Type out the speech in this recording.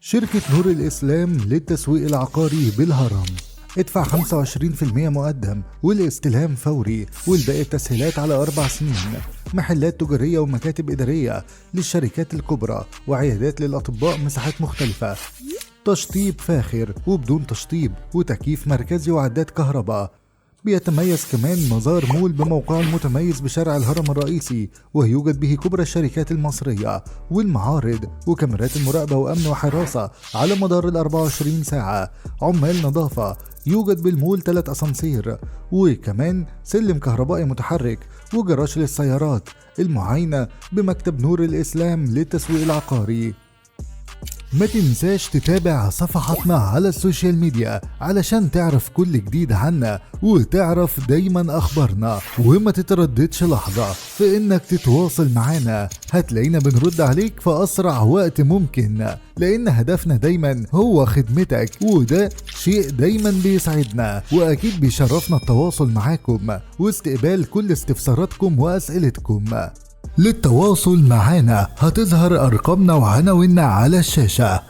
شركة نور الإسلام للتسويق العقاري بالهرم. ادفع 25% مقدم والاستلام فوري والباقي التسهيلات على 4 سنين. محلات تجارية ومكاتب إدارية للشركات الكبرى وعيادات للأطباء، مساحات مختلفة، تشطيب فاخر وبدون تشطيب وتكييف مركزي وعداد كهرباء. بيتميز كمان مزار مول بموقعه المتميز بشارع الهرم الرئيسي، ويوجد به كبرى الشركات المصرية والمعارض وكاميرات المراقبة وأمن وحراسة على مدار 24 ساعة. عمال نظافة، يوجد بالمول 3 أسانسير وكمان سلم كهربائي متحرك وجراج للسيارات. المعاينة بمكتب نور الإسلام للتسويق العقاري. ما تنساش تتابع صفحاتنا على السوشيال ميديا علشان تعرف كل جديد عنا وتعرف دايما اخبارنا، وما تترددش لحظة في انك تتواصل معانا. هتلاقينا بنرد عليك في اسرع وقت ممكن، لان هدفنا دايما هو خدمتك، وده شيء دايما بيسعدنا، واكيد بيشرفنا التواصل معاكم واستقبال كل استفساراتكم واسئلتكم. للتواصل معنا هتظهر أرقامنا وعناويننا على الشاشة،